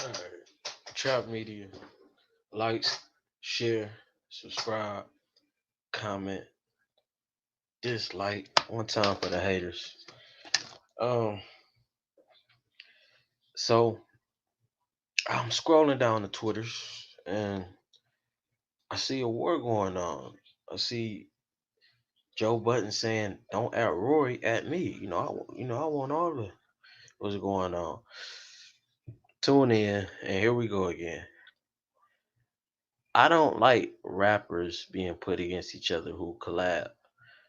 All right. Trap Media. Likes, share, subscribe, comment, dislike. One time for the haters. Um, so I'm scrolling down the Twitters and I see a war going on. I see Joe Button saying, "Don't at Rory, at me." I want all the what's going on. Tune in, and here we go again. I don't like rappers being put against each other who collab.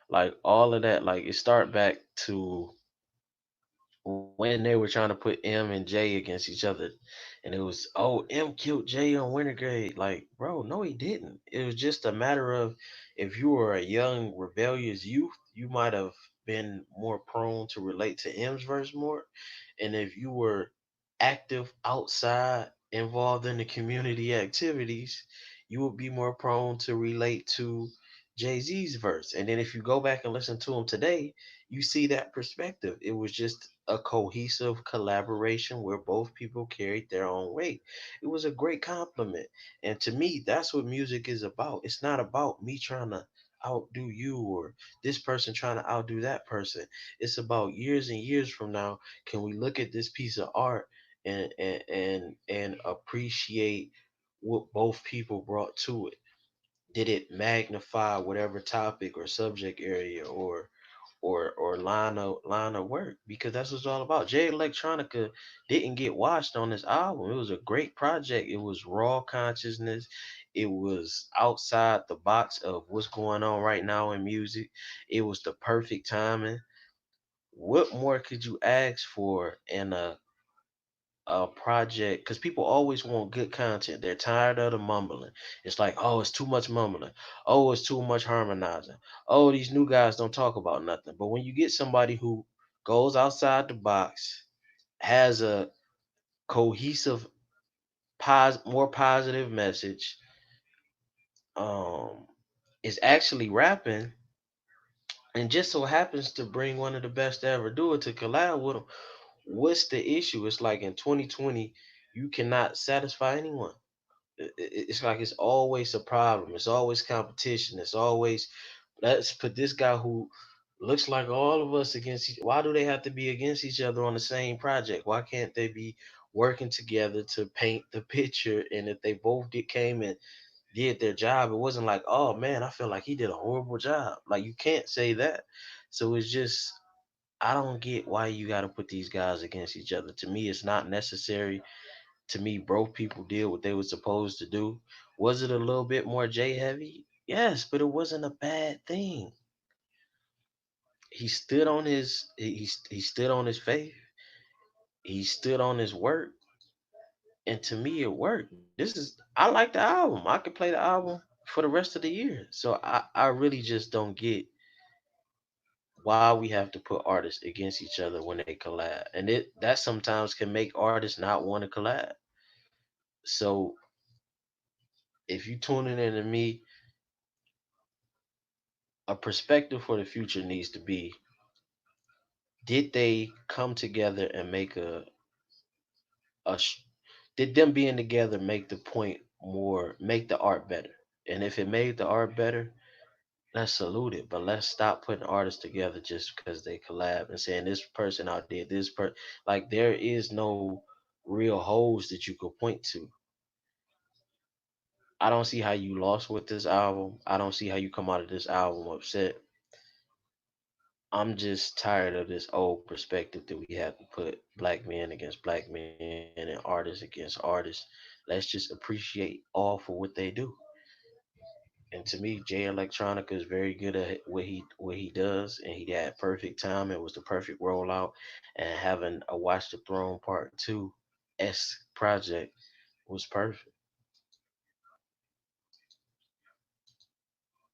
Like all of that, like it start back to when they were trying to put M and J against each other, and it was, oh, M killed J on Winter Grade. Like, bro, no, he didn't. It was just a matter of, if you were a young rebellious youth, you might have been more prone to relate to M's verse more, and if you were active outside, involved in the community activities, you would be more prone to relate to Jay Z's verse. And then if you go back and listen to him today, you see that perspective. It was just a cohesive collaboration where both people carried their own weight. It was a great compliment. And to me, that's what music is about. It's not about me trying to outdo you or this person trying to outdo that person. It's about years and years from now, can we look at this piece of art and appreciate what both people brought to it? Did it magnify whatever topic or subject area or line of work? Because that's what it's all about. Jay Electronica didn't get watched on this album. It was a great project. It was raw consciousness. It was outside the box of what's going on right now in music. It was the perfect timing. What more could you ask for in a project? Because people always want good content. They're tired of the mumbling. It's like, oh, it's too much mumbling. Oh, it's too much harmonizing. Oh, these new guys don't talk about nothing. But when you get somebody who goes outside the box, has a cohesive, more positive message, um, is actually rapping, and just so happens to bring one of the best to ever do it to collab with them, what's the issue? It's like in 2020, you cannot satisfy anyone. It's like it's always a problem. It's always competition. It's always, let's put this guy who looks like all of us against each. Why do they have to be against each other on the same project? Why can't they be working together to paint the picture? And if they both came and did their job, it wasn't like, oh man, I feel like he did a horrible job. Like, you can't say that. So it's just, I don't get why you got to put these guys against each other. To me, it's not necessary. To me, both people did what they were supposed to do. Was it a little bit more J heavy? Yes, but it wasn't a bad thing. He stood on he stood on his faith. He stood on his work, and to me, it worked. I like the album. I could play the album for the rest of the year. So I really just don't get why we have to put artists against each other when they collab, and that sometimes can make artists not want to collab. So if you tuning in to me, a perspective for the future needs to be: did they come together and a sh- did them being together make the point more, make the art better? And if it made the art better, let's salute it. But let's stop putting artists together just because they collab and saying this person outdid this person. Like, there is no real holes that you could point to. I don't see how you lost with this album. I don't see how you come out of this album upset. I'm just tired of this old perspective that we have to put black men against black men and artists against artists. Let's just appreciate all for what they do. And to me, Jay Electronica is very good at what he does, and he had perfect time. It was the perfect rollout, and having a Watch the Throne Part 2 S project was perfect.